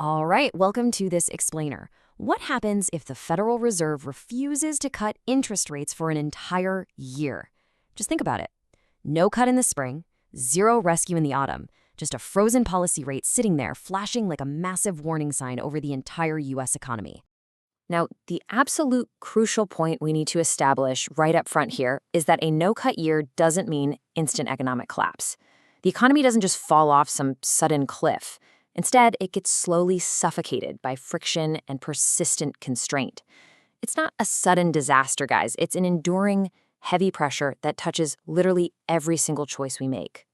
All right, welcome to this explainer. What happens if the Federal Reserve refuses to cut interest rates for an entire year? Just think about it. No cut in the spring, zero rescue in the autumn, just a frozen policy rate sitting there flashing like a massive warning sign over the entire U.S. economy. Now, the absolute crucial point we need to establish right up front here is that a no-cut year doesn't mean instant economic collapse. The economy doesn't just fall off some sudden cliff. Instead, it gets slowly suffocated by friction and persistent constraint. It's not a sudden disaster, guys. It's an enduring, heavy pressure that touches literally every single choice we make.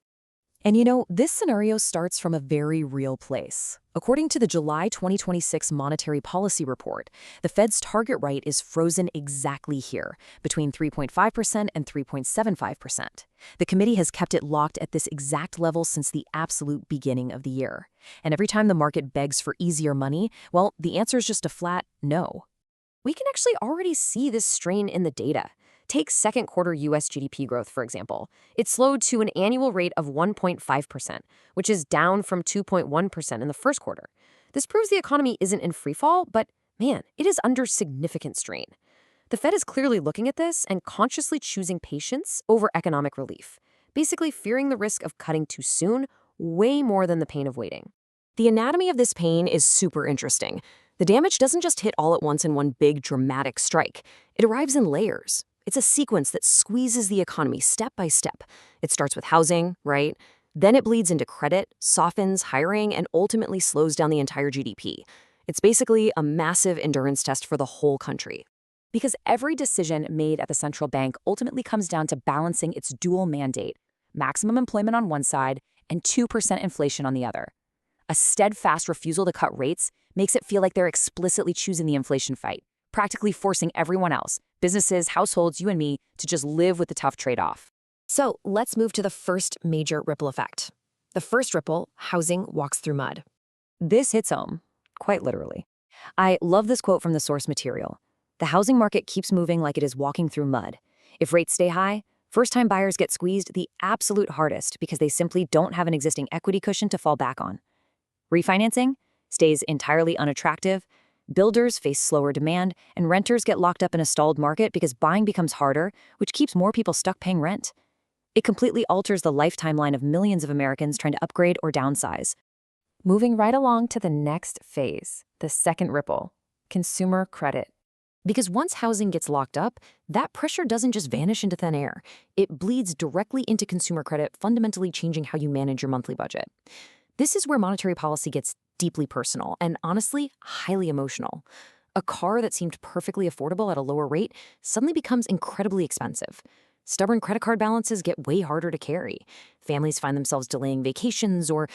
And this scenario starts from a very real place. According to the July 2026 Monetary Policy Report, the Fed's target rate is frozen exactly here, between 3.5% and 3.75%. The committee has kept it locked at this exact level since the absolute beginning of the year. And every time the market begs for easier money, well, the answer is just a flat no. We can actually already see this strain in the data. Take second quarter U.S. GDP growth, for example. It slowed to an annual rate of 1.5%, which is down from 2.1% in the first quarter. This proves the economy isn't in freefall, but man, it is under significant strain. The Fed is clearly looking at this and consciously choosing patience over economic relief, basically fearing the risk of cutting too soon way more than the pain of waiting. The anatomy of this pain is super interesting. The damage doesn't just hit all at once in one big dramatic strike. It arrives in layers. It's a sequence that squeezes the economy step by step. It starts with housing, right? Then it bleeds into credit, softens hiring, and ultimately slows down the entire GDP. It's basically a massive endurance test for the whole country. Because every decision made at the central bank ultimately comes down to balancing its dual mandate, maximum employment on one side and 2% inflation on the other. A steadfast refusal to cut rates makes it feel like they're explicitly choosing the inflation fight, practically forcing everyone else, businesses, households, you and me, to just live with the tough trade-off. So let's move to the first major ripple effect. The first ripple, housing walks through mud. This hits home, quite literally. I love this quote from the source material. The housing market keeps moving like it is walking through mud. If rates stay high, first-time buyers get squeezed the absolute hardest because they simply don't have an existing equity cushion to fall back on. Refinancing stays entirely unattractive. Builders face slower demand, and renters get locked up in a stalled market because buying becomes harder, which keeps more people stuck paying rent. It completely alters the lifetime line of millions of Americans trying to upgrade or downsize. Moving right along to the next phase, the second ripple, consumer credit. Because once housing gets locked up, that pressure doesn't just vanish into thin air. It bleeds directly into consumer credit, fundamentally changing how you manage your monthly budget. This is where monetary policy gets deeply personal and honestly highly emotional. A car that seemed perfectly affordable at a lower rate suddenly becomes incredibly expensive. Stubborn credit card balances get way harder to carry. Families find themselves delaying vacations or,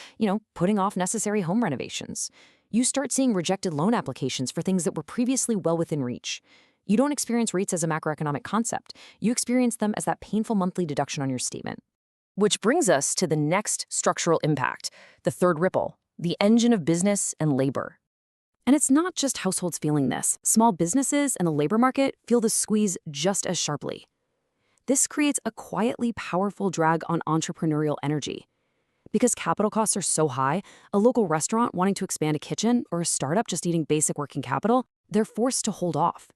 putting off necessary home renovations. You start seeing rejected loan applications for things that were previously well within reach. You don't experience rates as a macroeconomic concept. You experience them as that painful monthly deduction on your statement. Which brings us to the next structural impact, the third ripple, the engine of business and labor. And it's not just households feeling this. Small businesses and the labor market feel the squeeze just as sharply. This creates a quietly powerful drag on entrepreneurial energy. Because capital costs are so high, a local restaurant wanting to expand a kitchen or a startup just needing basic working capital, they're forced to hold off.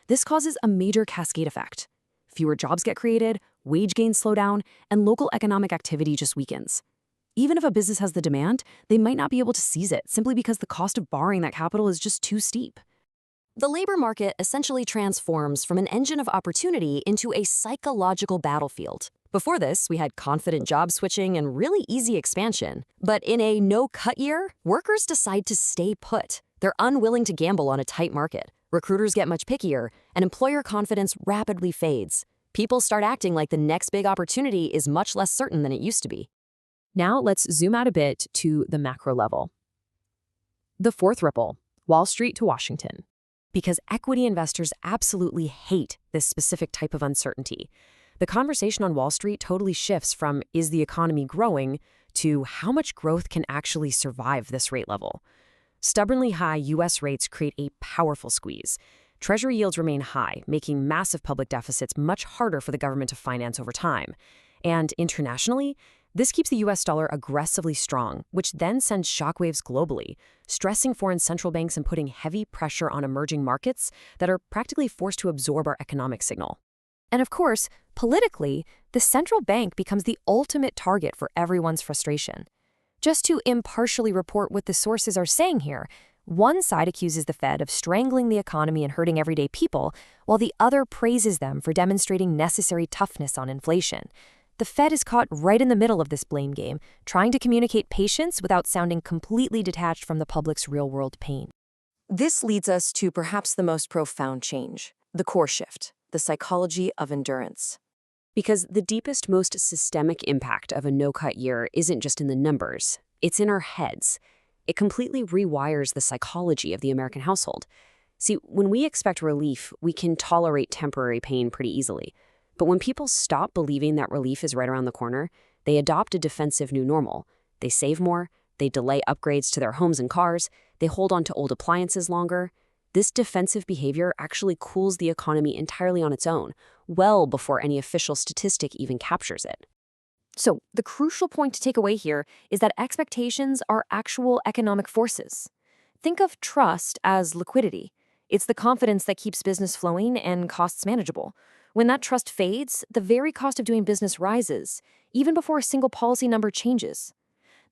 This causes a major cascade effect. Fewer jobs get created, wage gains slow down, and local economic activity just weakens. Even if a business has the demand, they might not be able to seize it simply because the cost of borrowing that capital is just too steep. The labor market essentially transforms from an engine of opportunity into a psychological battlefield. Before this, we had confident job switching and really easy expansion. But in a no-cut year, workers decide to stay put. They're unwilling to gamble on a tight market. Recruiters get much pickier, and employer confidence rapidly fades. People start acting like the next big opportunity is much less certain than it used to be. Now let's zoom out a bit to the macro level. The fourth ripple, Wall Street to Washington. Because equity investors absolutely hate this specific type of uncertainty. The conversation on Wall Street totally shifts from is the economy growing to how much growth can actually survive this rate level. Stubbornly high U.S. rates create a powerful squeeze. Treasury yields remain high, making massive public deficits much harder for the government to finance over time. And internationally, This keeps the US dollar aggressively strong, which then sends shockwaves globally, stressing foreign central banks and putting heavy pressure on emerging markets that are practically forced to absorb our economic signal. And of course, politically, the central bank becomes the ultimate target for everyone's frustration. Just to impartially report what the sources are saying here, one side accuses the Fed of strangling the economy and hurting everyday people, while the other praises them for demonstrating necessary toughness on inflation. The Fed is caught right in the middle of this blame game, trying to communicate patience without sounding completely detached from the public's real-world pain. This leads us to perhaps the most profound change, the core shift, the psychology of endurance. Because the deepest, most systemic impact of a no-cut year isn't just in the numbers, it's in our heads. It completely rewires the psychology of the American household. See, when we expect relief, we can tolerate temporary pain pretty easily. But when people stop believing that relief is right around the corner, they adopt a defensive new normal. They save more, they delay upgrades to their homes and cars, they hold on to old appliances longer. This defensive behavior actually cools the economy entirely on its own, well before any official statistic even captures it. So, the crucial point to take away here is that expectations are actual economic forces. Think of trust as liquidity. It's the confidence that keeps business flowing and costs manageable. When that trust fades, the very cost of doing business rises, even before a single policy number changes.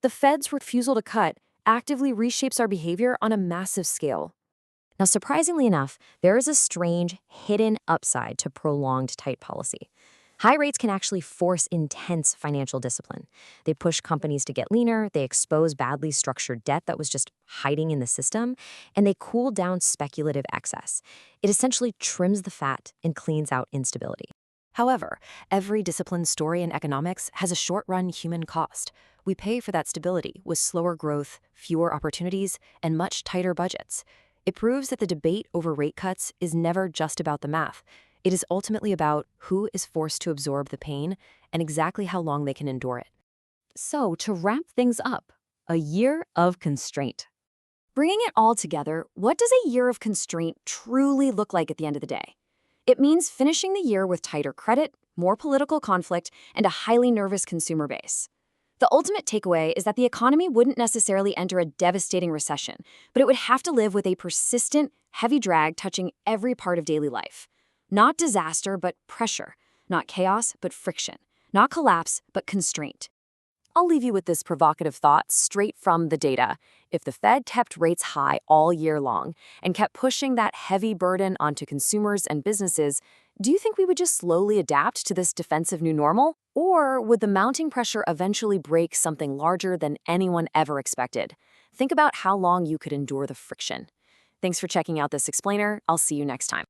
The Fed's refusal to cut actively reshapes our behavior on a massive scale. Now, surprisingly enough, there is a strange, hidden upside to prolonged tight policy. High rates can actually force intense financial discipline. They push companies to get leaner, they expose badly structured debt that was just hiding in the system, and they cool down speculative excess. It essentially trims the fat and cleans out instability. However, every disciplined story in economics has a short-run human cost. We pay for that stability with slower growth, fewer opportunities, and much tighter budgets. It proves that the debate over rate cuts is never just about the math. It is ultimately about who is forced to absorb the pain and exactly how long they can endure it. So, to wrap things up, a year of constraint. Bringing it all together, what does a year of constraint truly look like at the end of the day? It means finishing the year with tighter credit, more political conflict, and a highly nervous consumer base. The ultimate takeaway is that the economy wouldn't necessarily enter a devastating recession, but it would have to live with a persistent, heavy drag touching every part of daily life. Not disaster, but pressure. Not chaos, but friction. Not collapse, but constraint. I'll leave you with this provocative thought straight from the data. If the Fed kept rates high all year long and kept pushing that heavy burden onto consumers and businesses, do you think we would just slowly adapt to this defensive new normal? Or would the mounting pressure eventually break something larger than anyone ever expected? Think about how long you could endure the friction. Thanks for checking out this explainer. I'll see you next time.